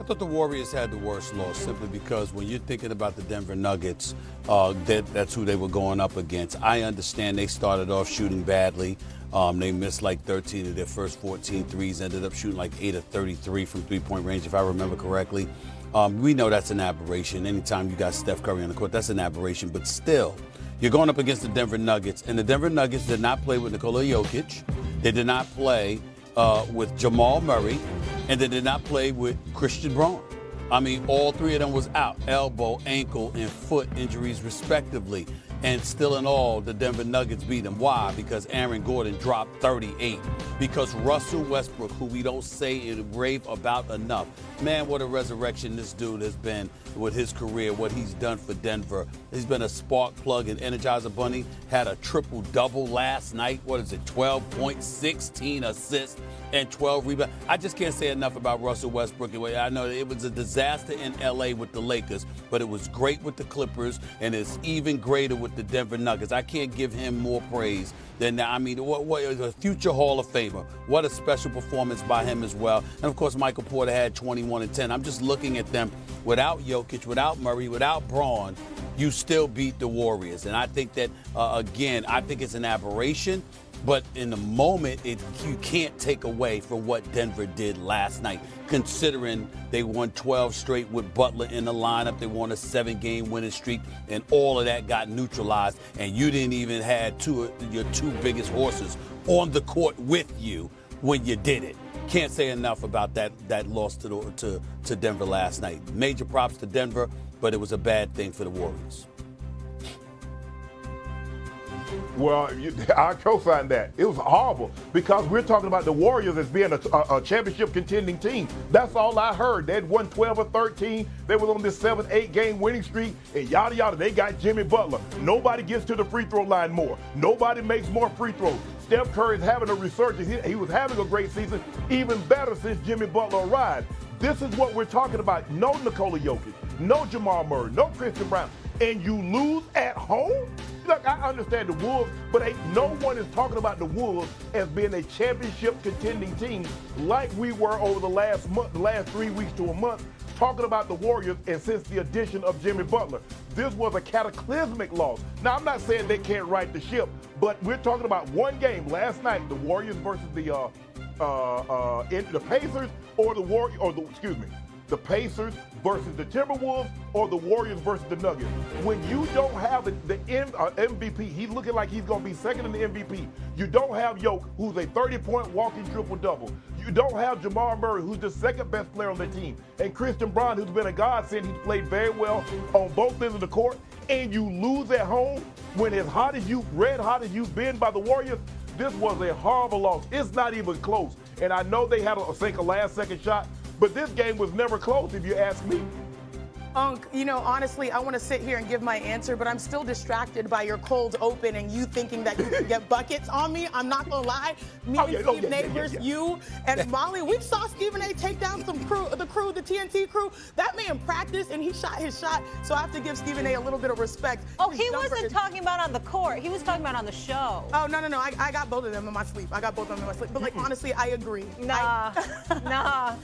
thought the Warriors had the worst loss simply because when you're thinking about the Denver Nuggets, that's who they were going up against. I understand they started off shooting badly. They missed like 13 of their first 14 threes, ended up shooting like 8 of 33 from three-point range, if I remember correctly. We know that's an aberration. Anytime you got Steph Curry on the court, that's an aberration. But still, you're going up against the Denver Nuggets, and the Denver Nuggets did not play with Nikola Jokic. They did not play with Jamal Murray, and they did not play with Christian Braun. I mean, all three of them was out, elbow, ankle, and foot injuries respectively. And still in all, the Denver Nuggets beat them. Why? Because Aaron Gordon dropped 38. Because Russell Westbrook, who we don't say and rave about enough, man, what a resurrection this dude has been with his career, what he's done for Denver. He's been a spark plug and Energizer Bunny, had a triple-double last night. 12 points, 16 assists, and 12 rebounds. I just can't say enough about Russell Westbrook. I know it was a disaster in L.A. with the Lakers, but it was great with the Clippers, and it's even greater with the Denver Nuggets. I can't give him more praise than that. I mean, what a future Hall of Famer. What a special performance by him as well. And, of course, Michael Porter had 21 and 10. I'm just looking at them without Jokic, without Murray, without Braun. You still beat the Warriors. And I think that, again, I think it's an aberration. But in the moment, you can't take away from what Denver did last night, considering they won 12 straight with Butler in the lineup. They won a 7-game winning streak, and all of that got neutralized. And you didn't even have your two biggest horses on the court with you when you did it. Can't say enough about that loss to Denver last night. Major props to Denver, but it was a bad thing for the Warriors. Well, I co-sign that. It was horrible because we're talking about the Warriors as being a championship contending team. That's all I heard. They had won 12 or 13. They were on this 7-8 game winning streak, and yada yada. They got Jimmy Butler. Nobody gets to the free throw line more. Nobody makes more free throws. Steph Curry is having a resurgence. He was having a great season, even better since Jimmy Butler arrived. This is what we're talking about. No Nikola Jokic, no Jamal Murray, no Christian Braun, and you lose at home? Look, I understand the Wolves, but no one is talking about the Wolves as being a championship contending team like we were over the last 3 weeks to a month, talking about the Warriors and since the addition of Jimmy Butler. This was a cataclysmic loss. Now, I'm not saying they can't right the ship, but we're talking about one game last night, the Warriors versus the Pacers, or the Pacers versus the Timberwolves, or the Warriors versus the Nuggets. When you don't have the MVP, he's looking like he's going to be second in the MVP. You don't have Jokic, who's a 30-point walking triple-double. You don't have Jamal Murray, who's the second best player on the team. And Christian Braun, who's been a godsend. He's played very well on both ends of the court. And you lose at home when red hot as you've been by the Warriors. This was a horrible loss. It's not even close. And I know they had a last-second shot, but this game was never close, if you ask me. Honestly, I want to sit here and give my answer, but I'm still distracted by your cold open and you thinking that you can get buckets on me. I'm not going to lie. Steve Neighbors, you and Molly, we saw Stephen A. take down the TNT crew. That man practiced and he shot his shot, so I have to give Stephen A. a little bit of respect. Oh, he wasn't talking about on the court. He was talking about on the show. Oh, no. I got both of them in my sleep. But, honestly, I agree. Nah.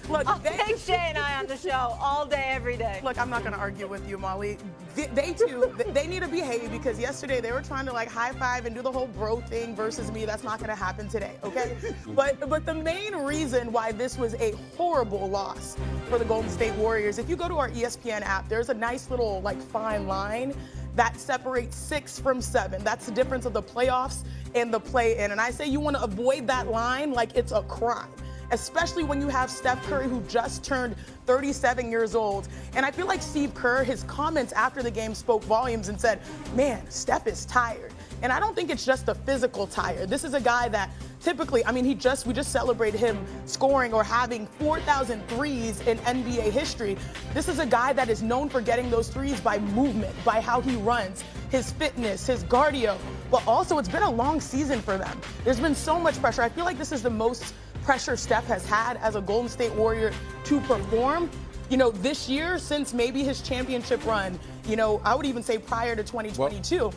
Look, take Shay and I on the show all day, every day. Look, I'm not going to argue with you, Molly. They need to behave because yesterday they were trying to high five and do the whole bro thing versus me. That's not going to happen today, okay? But the main reason why this was a horrible loss for the Golden State Warriors, if you go to our ESPN app, there's a nice little fine line that separates 6 from 7. That's the difference of the playoffs and the play-in. And I say you want to avoid that line like it's a crime, especially when you have Steph Curry, who just turned 37 years old. And I feel like Steve Kerr, his comments after the game spoke volumes and said, man, Steph is tired. And I don't think it's just a physical tired. This is a guy that typically, we just celebrated him scoring or having 4,000 threes in NBA history. This is a guy that is known for getting those threes by movement, by how he runs, his fitness, his cardio. But also, it's been a long season for them. There's been so much pressure. I feel like this is the most pressure Steph has had as a Golden State Warrior to perform, this year since maybe his championship run, I would even say prior to 2022.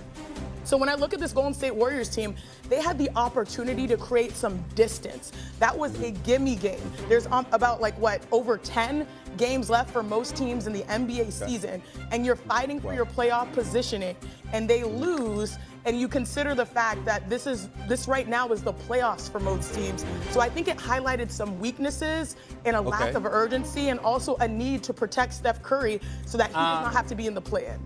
So when I look at this Golden State Warriors team, they had the opportunity to create some distance. That was a gimme game. There's about over 10 games left for most teams in the NBA season, and you're fighting for your playoff positioning, and they lose, and you consider the fact that this right now is the playoffs for most teams. So I think it highlighted some weaknesses and a lack of urgency, and also a need to protect Steph Curry so that he does not have to be in the play-in.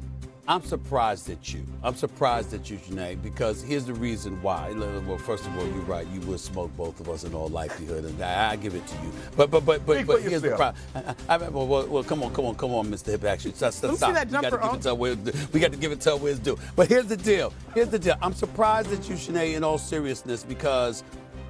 I'm surprised at you. I'm surprised at you, Janae, because here's the reason why. Well, first of all, you're right. You would smoke both of us in all likelihood, and I give it to you. But here's the problem. Well, come on, Mr. Hip Action. Stop. See that jumper We got to give it to her where it's due. But here's the deal. I'm surprised at you, Janae, in all seriousness, because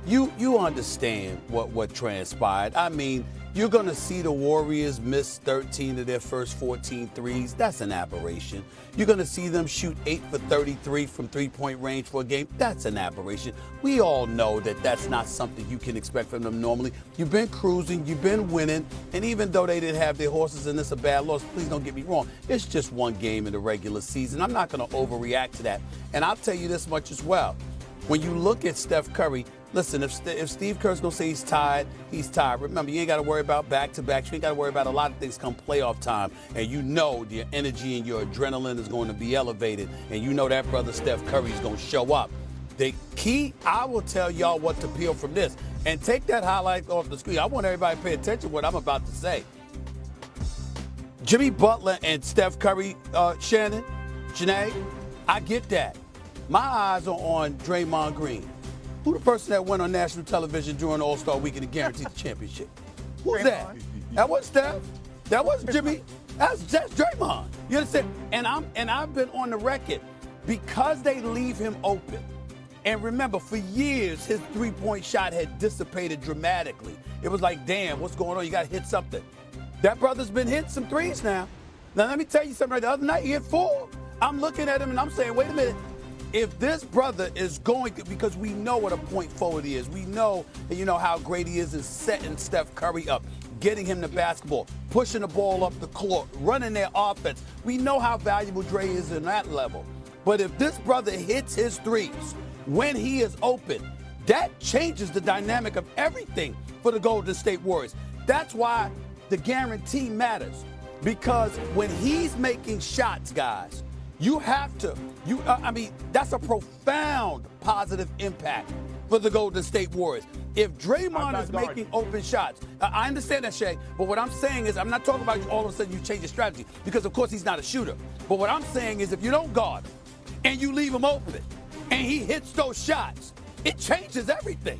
you understand what transpired. I mean, you're going to see the Warriors miss 13 of their first 14 threes. That's an aberration. You're going to see them shoot 8 for 33 from three-point range for a game. That's an aberration. We all know that that's not something you can expect from them normally. You've been cruising. You've been winning. And even though they didn't have their horses and it's a bad loss, please don't get me wrong. It's just one game in the regular season. I'm not going to overreact to that. And I'll tell you this much as well. When you look at Steph Curry, listen, if Steve Kerr's going to say he's tired, he's tired. Remember, you ain't got to worry about back-to-back. You ain't got to worry about a lot of things come playoff time. And you know your energy and your adrenaline is going to be elevated. And you know that brother Steph Curry is going to show up. The key, I will tell y'all what to peel from this. And take that highlight off the screen. I want everybody to pay attention to what I'm about to say. Jimmy Butler and Steph Curry, Shannon, Janae, I get that. My eyes are on Draymond Green. Who the person that went on national television during the All-Star Weekend and guaranteed the championship? Who's that? That wasn't Steph. That wasn't Jimmy. That's Draymond. You understand? And I've been on the record because they leave him open. And remember, for years, his three-point shot had dissipated dramatically. It was like, damn, what's going on? You got to hit something. That brother's been hitting some threes now. Now, let me tell you something. The other night, he hit 4. I'm looking at him, and I'm saying, wait a minute. If this brother is going to, because we know what a point forward he is. We know, how great he is in setting Steph Curry up, getting him the basketball, pushing the ball up the court, running their offense. We know how valuable Dre is in that level. But if this brother hits his threes when he is open, that changes the dynamic of everything for the Golden State Warriors. That's why the guarantee matters. Because when he's making shots, guys, you have to, that's a profound positive impact for the Golden State Warriors. If Draymond is making open shots, I understand that, Shay, but what I'm saying is I'm not talking about all of a sudden you change your strategy because, of course, he's not a shooter. But what I'm saying is if you don't guard him and you leave him open and he hits those shots, it changes everything.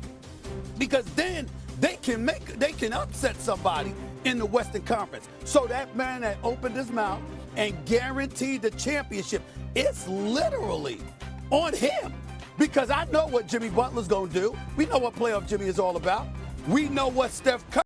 Because then they can upset somebody in the Western Conference. So that man that opened his mouth and guaranteed the championship, it's literally on him. Because I know what Jimmy Butler's going to do. We know what playoff Jimmy is all about. We know what Steph Curry